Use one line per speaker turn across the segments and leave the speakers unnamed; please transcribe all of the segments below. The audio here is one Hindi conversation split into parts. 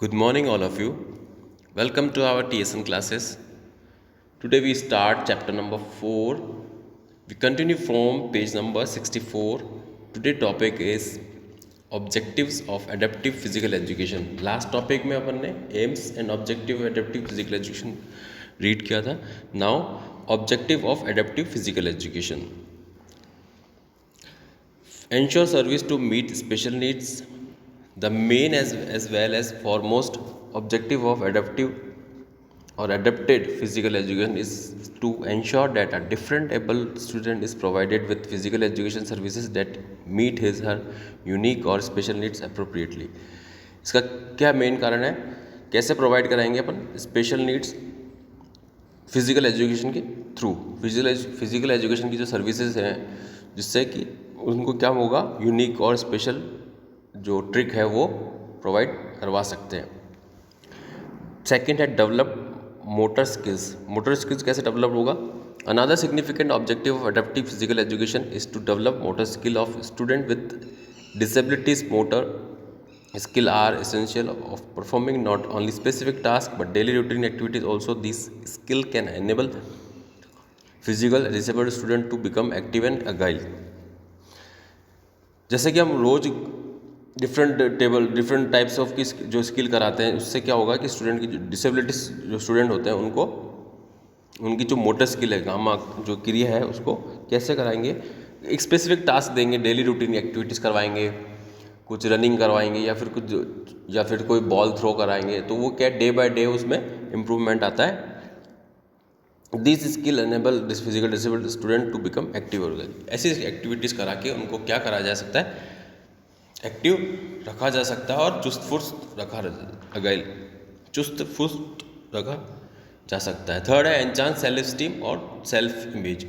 Good morning, all of you. Welcome to our TSN classes. Today we start chapter number 4. We continue from page number 64. Today topic is objectives of adaptive physical education. Last topic में अपन ने aims and objective of adaptive physical education read किया था. Now objective of adaptive physical education. Ensure service to meet special needs. The main as well as foremost objective of adaptive or adapted physical education is to ensure that a different able student is provided with physical education services that meet his her unique और special needs appropriately. इसका क्या मेन कारण है, कैसे प्रोवाइड कराएंगे अपन स्पेशल नीड्स फिजिकल एजुकेशन के थ्रू. फिजिकल एजुकेशन की जो सर्विसेज हैं जिससे कि उनको क्या होगा, यूनिक और स्पेशल जो ट्रिक है वो प्रोवाइड करवा सकते हैं. सेकंड है develop motor skills. Motor skills कैसे डेवलप होगा? Another significant objective of adaptive physical education is to develop motor skill of student with disabilities. Motor skill are essential of performing not only specific tasks but daily routine activities also. This skill can enable physical disabled student to become active and agile. जैसे कि हम रोज डिफरेंट टाइप्स ऑफ की जो स्किल कराते हैं, उससे क्या होगा कि स्टूडेंट की डिसेबिलिटीज जो स्टूडेंट होते हैं उनको उनकी जो मोटर स्किल है, गामा जो क्रिया है, उसको कैसे कराएंगे, एक स्पेसिफिक टास्क देंगे, डेली रूटीन एक्टिविटीज़ करवाएंगे, कुछ रनिंग करवाएंगे या फिर कोई बॉल थ्रो कराएंगे, तो वो क्या डे बाय डे उसमें इम्प्रूवमेंट आता है. This skill enable this physical disabled student to become active. ऐसी एक्टिविटीज़ करा के उनको क्या करा जा सकता है, एक्टिव रखा जा सकता है और चुस्त फुर्त रखा जा सकता है. थर्ड है एनचांस सेल्फ स्टीम और सेल्फ इमेज.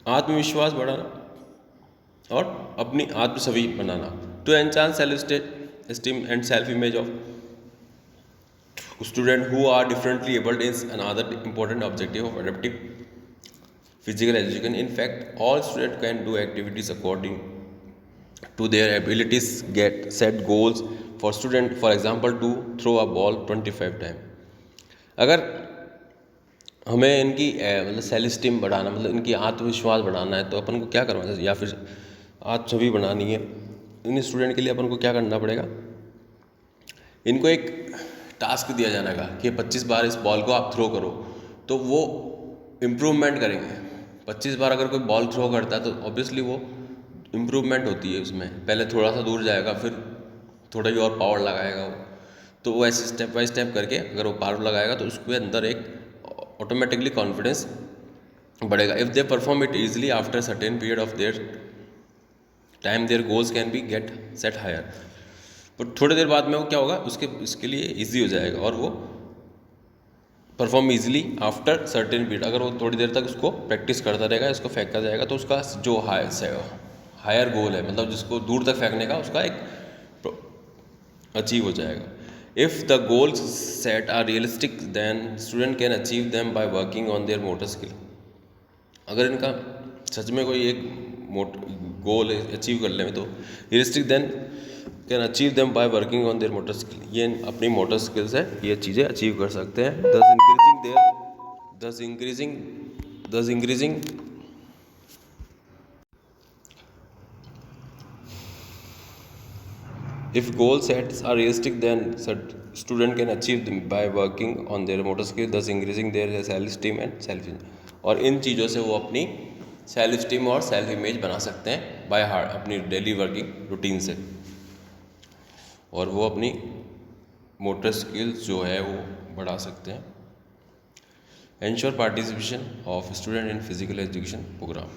आत्मविश्वास बढ़ाना और अपनी आत्म छवि बनाना. To enhance self esteem and self image of student who are differently abled is another important objective of adaptive physical education. In fact all student can do activities according to their abilities. Set goals for student, for example to throw a ball 25 times. अगर हमें इनकी मतलब सेल्फ स्टीम बढ़ाना, मतलब इनकी आत्मविश्वास बढ़ाना है, तो अपन को क्या करवाना है, या फिर आत्म छवि बनानी है, इन स्टूडेंट के लिए अपन को क्या करना पड़ेगा, इनको एक टास्क दिया जाना का कि 25 बार इस बॉल को आप थ्रो करो, तो वो इम्प्रूवमेंट करेंगे. 25 बार अगर कोई बॉल थ्रो करता है तो ऑब्वियसली वो इम्प्रूवमेंट होती है उसमें. पहले थोड़ा सा दूर जाएगा, फिर थोड़ा ही और पावर लगाएगा वो, तो वो ऐसे स्टेप बाय स्टेप करके अगर वो पावर लगाएगा तो उसके अंदर एक ऑटोमेटिकली कॉन्फिडेंस बढ़ेगा. If they perform it easily after certain period of their time their goals can be get set higher. पर थोड़ी देर बाद में वो क्या होगा, इसके लिए ईजी हो जाएगा और वो perform easily after certain period. अगर वो थोड़ी देर तक उसको प्रैक्टिस करता रहेगा, इसको फेंकता जाएगा, तो उसका जो हायर गोल है, मतलब जिसको दूर तक फेंकने का, उसका एक अचीव हो जाएगा. If the goals set are realistic then student can achieve them by working on their motor skill. अगर इनका सच में कोई एक गोल अचीव कर ले तो realistic then can achieve them by working on their motor skill. ये अपनी मोटर स्किल्स है, ये चीज़ें अचीव कर सकते हैं. thus increasing If goal sets are realistic, then student can achieve them by working on their motor skill, thus increasing their self-esteem and self-image. और इन चीज़ों से वो अपनी सेल्फ स्टीम और सेल्फ इमेज बना सकते हैं बाय हार्ट, अपनी डेली वर्किंग रूटीन से, और वो अपनी मोटर स्किल्स जो है वो बढ़ा सकते हैं. Ensure participation of student in physical education programme.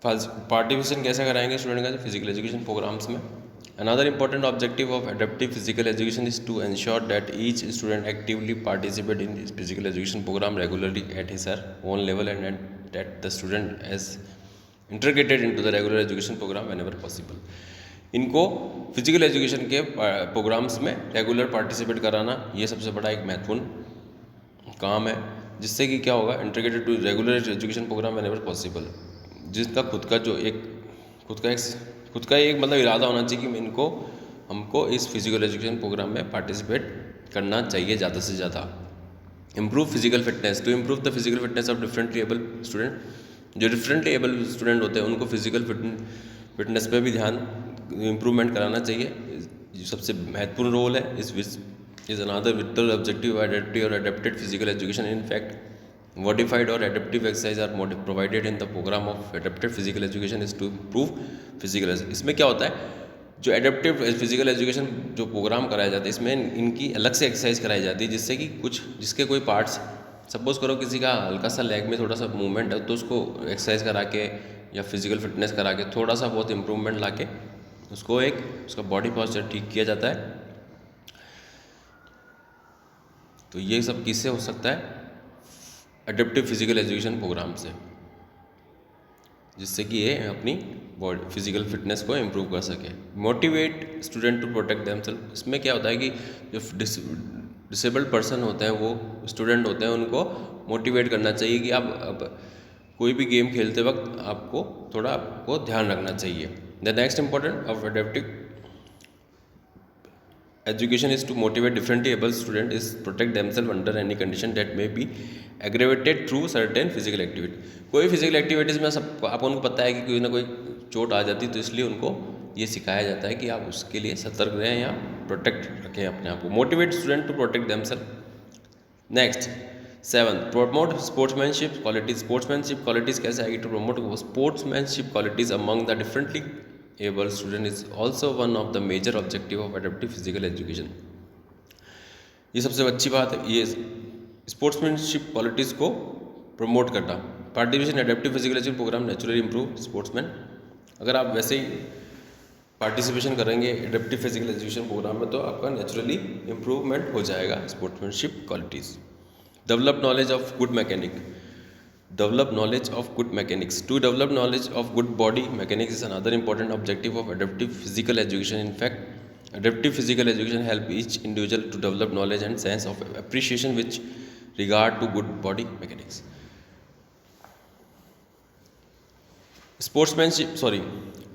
Participation कैसे कराएंगे स्टूडेंट का फिजिकल एजुकेशन प्रोग्राम्स में? Another important objective of adaptive physical education is to ensure that each student actively participate in his physical education program regularly at his or her own level, and that the student is integrated into the regular education program whenever possible. इनको फिजिकल एजुकेशन के प्रोग्राम्स में रेगुलर पार्टिसिपेट कराना, ये सबसे बड़ा एक महत्वपूर्ण काम है, जिससे कि क्या होगा, integrated to regular education programme whenever possible. जिसका खुद का एक मतलब इरादा होना चाहिए कि इनको हमको इस फिजिकल एजुकेशन प्रोग्राम में पार्टिसिपेट करना चाहिए ज़्यादा से ज़्यादा। Improve physical fitness, to improve the physical fitness of differently able student, जो डिफरेंटली एबल स्टूडेंट होते हैं उनको फिजिकल फिटनेस पे भी ध्यान इम्प्रूवमेंट कराना चाहिए। जो सबसे महत्वपूर्ण रोल है इस is another vital objective of adaptive or adapted physical education. In fact, modified or adaptive exercise are provided in the program of adapted physical education is to improve physical. इसमें क्या होता है, जो एडेप्टिव फिजिकल एजुकेशन जो प्रोग्राम कराया जाता है इसमें इनकी अलग से एक्सरसाइज कराई जाती है, जिससे कि कुछ जिसके कोई पार्ट्स, सपोज करो किसी का हल्का सा लेग में थोड़ा सा मूवमेंट है तो उसको एक्सरसाइज करा के या फिजिकल फिटनेस करा के थोड़ा सा बहुत इम्प्रूवमेंट ला के उसको एक उसका बॉडी पॉस्चर ठीक किया जाता है। तो ये सब किससे हो सकता है, एडेप्टिव फिजिकल एजुकेशन प्रोग्राम से, जिससे कि ये अपनी बॉडी फिजिकल फिटनेस को इम्प्रूव कर सके। Motivate student to protect themselves, इसमें क्या होता है कि जो डिसेबल्ड पर्सन होते हैं, वो स्टूडेंट होते हैं, उनको मोटिवेट करना चाहिए कि आप अब कोई भी गेम खेलते वक्त आपको थोड़ा आपको ध्यान रखना चाहिए। The next important of adaptive education is to motivate differently able student is protect themselves under any condition that may be aggravated through certain physical activity। कोई फिजिकल एक्टिविटीज़ में सब आप उनको पता है कि कोई ना कोई चोट आ जाती है, तो इसलिए उनको ये सिखाया जाता है कि आप उसके लिए सतर्क रहें या प्रोटेक्ट रखें अपने आप को। Motivate student to protect themselves. Next 7, promote sportsmanship qualities. Sportsmanship qualities कैसे आएगी, to promote sportsmanship qualities among the differently able student is also one of the major objective of adaptive physical education। ये सबसे अच्छी बात है, ये स्पोर्ट्समैनशिप क्वालिटीज़ को प्रमोट करना। Participation adaptive physical education programme naturally improve sportsman. अगर आप वैसे ही पार्टिसिपेशन करेंगे एडेप्टिव फिजिकल एजुकेशन प्रोग्राम में तो आपका नेचुरली इम्प्रूवमेंट हो जाएगा sportsmanship qualities. Develop knowledge of good mechanic, develop knowledge of good mechanics। To develop knowledge of good body mechanics is another important objective of adaptive physical education। In fact, adaptive physical education help each individual to develop knowledge and sense of appreciation with regard to good body mechanics।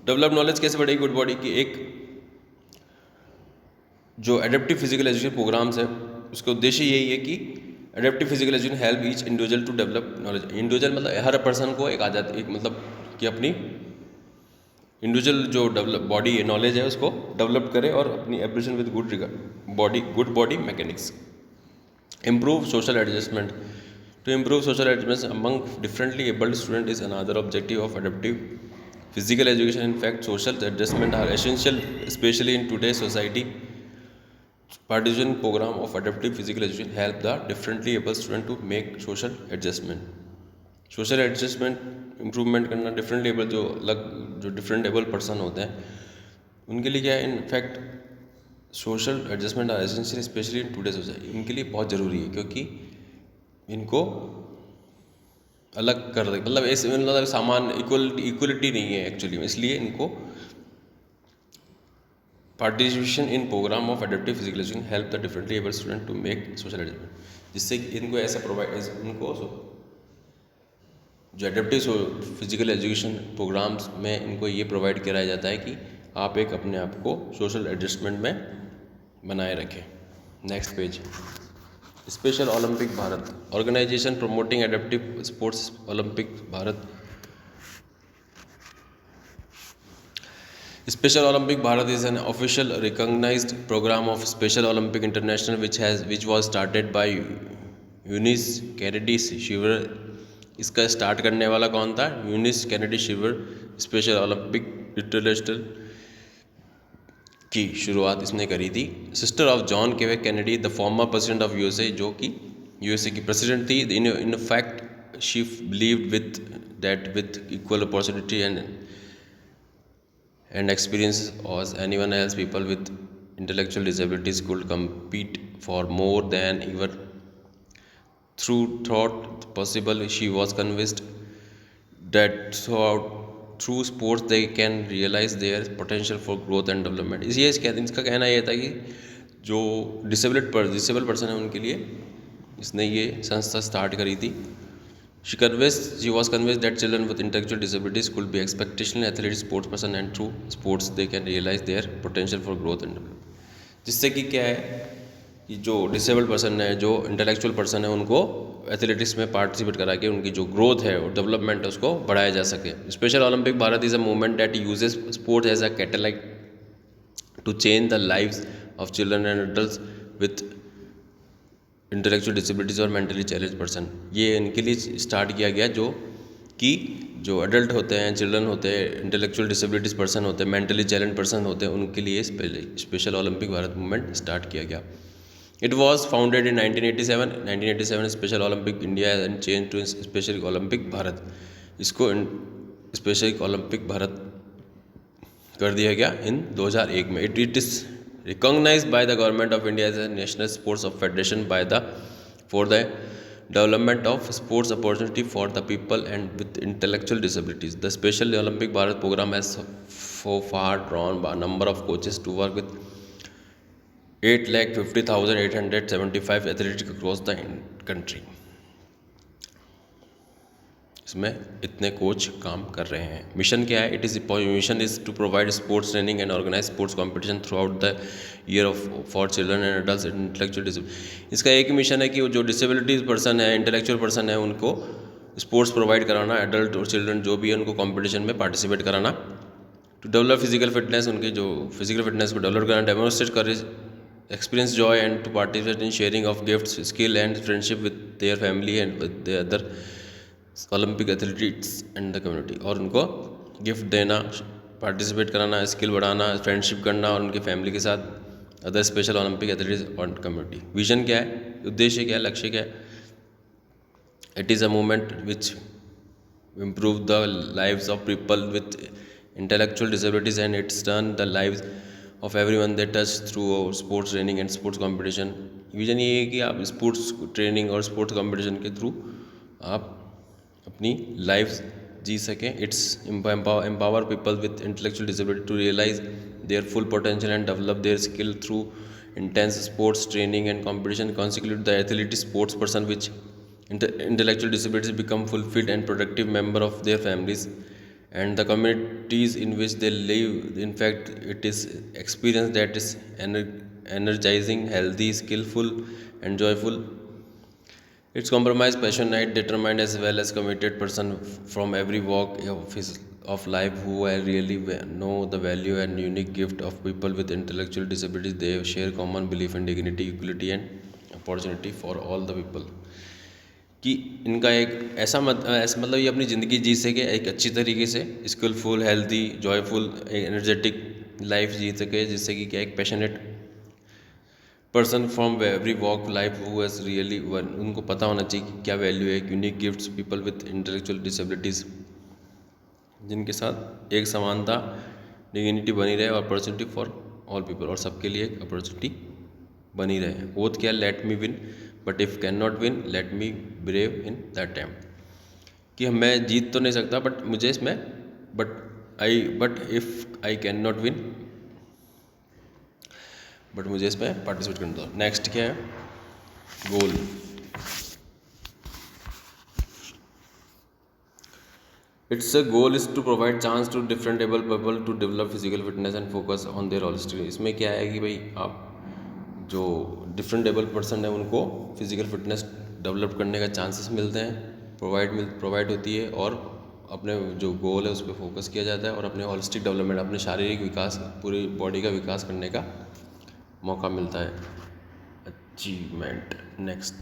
Develop knowledge कैसे बढ़ेगी गुड बॉडी की, एक जो एडेप्टिव फिजिकल एजुकेशन प्रोग्राम्स है उसका उद्देश्य यही है कि adaptive physical education help each individual to develop knowledge. Individual मतलब हर पर्सन को एक आदत, एक मतलब कि अपनी इंडिविजुअल जो डेवलप बॉडी नॉलेज है उसको डेवलप करे और अपनी appreciation with good body mechanics. Improve social adjustment, to improve social adjustment among differently abled student is another objective of adaptive physical education. In fact social adjustment are essential specially in today society. Participation program of adaptive physical education help the differently able student to make social adjustment। Social adjustment improvement करना, डिफरेंटली एबल जो डिफरेंट एबल पर्सन होते हैं उनके लिए क्या है, in fact social adjustment are essential specially in today society. इनके लिए बहुत ज़रूरी है क्योंकि इनको अलग कर दे, मतलब ऐसे मतलब सामान इक्वलिटी नहीं है एक्चुअली में, इसलिए इनको participation in program of adaptive physical education help the differently able student to make social adjustment, जिससे इनको ऐसा प्रोवाइड इनको जो एडेप्टिव फिजिकल एजुकेशन प्रोग्राम्स में इनको ये प्रोवाइड कराया जाता है कि आप एक अपने आप को सोशल एडजस्टमेंट में बनाए रखें। Next page, special Olympic Bharat organisation promoting adaptive sports Olympic Bharat. Special Olympic Bharat is an official recognized program of Special Olympic International which was started by Eunice Kennedy Shriver। इसका स्टार्ट करने वाला कौन था, यूनिस कैनेडी शिवर। स्पेशल ओलंपिक इंटरनेशनल की शुरुआत इसने करी थी। सिस्टर ऑफ जॉन के Kennedy the former president of USA, जो कि यूएसए की प्रेसिडेंट थी। In fact she believed with that with equal opportunity and experience as anyone else, people with intellectual disabilities could compete for more than ever thought possible। She was convinced that through sports they can realize their potential for growth and development। इसका कहना यह था कि जो डिसेबल पर्सन है उनके लिए इसने ये संस्था स्टार्ट करी थी She was convinced that children with intellectual disabilities could be exceptional athletes, sports person, and through sports they can realize their potential for growth and development. जिससे कि क्या है कि जो डिसेबल्ड पर्सन है, जो इंटेलेक्चुअल पर्सन है, उनको एथलेटिक्स में पार्टिसिपेट करा के उनकी जो ग्रोथ है और डेवलपमेंट है उसको बढ़ाया जा सके. Special Olympic Bharat is a movement that uses sports as a catalyst to change the lives of children and adults with intellectual disabilities और मेंटली चैलेंज पर्सन. ये इनके लिए स्टार्ट किया गया जो एडल्ट होते हैं, चिल्ड्रन होते हैं, इंटेलेक्चुअल डिसेबिलिटीज़ पर्सन होते हैं, मेंटली चैलेंज पर्सन होते हैं, उनके लिए special Olympic Bharat movement start किया गया. It was founded in 1987 special Olympic India and change to special Olympic Bharat. इसको स्पेशल ओलंपिक भारत कर दिया गया इन 2001 में. It is recognized by the government of India as a national sports of federation for the development of sports opportunity for the people and with intellectual disabilities. The Special Olympic Bharat program has so far drawn a number of coaches to work with 8,50,875 athletes across the country. इसमें इतने कोच काम कर रहे हैं. मिशन क्या है? Mission is to provide sports training and organise sports competition throughout the year for children and adults intellectual disability. इसका एक ही मिशन है कि जो डिसेबिलिटीज पर्सन है, इंटेलेक्चुअल पर्सन है, उनको स्पोर्ट्स प्रोवाइड कराना, एडल्ट और चिल्ड्रन जो भी है उनको कॉम्पिटिशन में पार्टिसिपेट कराना. टू डेवलप फिजिकल फिटनेस, उनकी जो फिजिकल फिटनेस को डेवलप कराना, demonstrate courage, experience joy and to participate in sharing of gifts, skill and friendship with their family and with the other Olympic athletes and the community. और उनको गिफ्ट देना, पार्टिसिपेट कराना, स्किल बढ़ाना, फ्रेंडशिप करना और उनके फैमिली के साथ अदर स्पेशल ओलंपिक एथलीट्स और कम्युनिटी. विजन क्या है? उद्देश्य क्या है? लक्ष्य क्या है? It is a movement which improve the lives of people with intellectual disabilities and it's turn the lives of everyone they touch through sports training and sports competition. Vision ये है कि आप स्पोर्ट्स ट्रेनिंग और स्पोर्ट्स कंपटीशन के थ्रू आप अपनी लाइफ जी सकें. It's empower people with intellectual disability to realise their full potential and develop their skill through intense sports training and competition. Consequent the athlete sports person which intellectual disabilities become fulfilled and productive member of their families and the communities in which they live. In fact, it is experience that is energizing, healthy, skillful and joyful. It's compromised, passionate, determined as well as committed person from every walk of life who really know the value and unique gift of people with intellectual disabilities. They share common belief in dignity, equality and opportunity for all the people. कि इनका एक ऐसा मतलब ये अपनी ज़िंदगी जी सके एक अच्छी तरीके से, skilful, healthy, joyful, energetic life जी सके, जिससे कि क्या एक passionate person from every walk life who has really won, उनको पता होना चाहिए कि क्या वैल्यू है. Unique gifts people with intellectual disabilities, जिनके साथ एक समानता, डिग्निटी बनी रहे और अपॉर्चुनिटी फॉर ऑल पीपल, और सबके लिए एक अपॉर्चुनिटी बनी रहे. ओथ क्या? Let me win but if can not win let me brave in that time. कि मैं जीत तो नहीं सकता बट मुझे इसमें but if I can not win but मुझे इसमें पार्टिसिपेट करना दो. नेक्स्ट क्या है? Goal. It's a goal is to provide chance to different able people to develop physical fitness and focus on their holistic. इसमें क्या है कि भाई आप जो डिफरेंट एबल पर्सन है उनको फिजिकल फिटनेस डेवलप करने का चांसेस मिलते हैं, प्रोवाइड होती है, और अपने जो गोल है उस पर फोकस किया जाता है और अपने होलिस्टिक डेवलपमेंट, अपने शारीरिक विकास, पूरी बॉडी का विकास करने का मौका मिलता है. अचीवमेंट. नेक्स्ट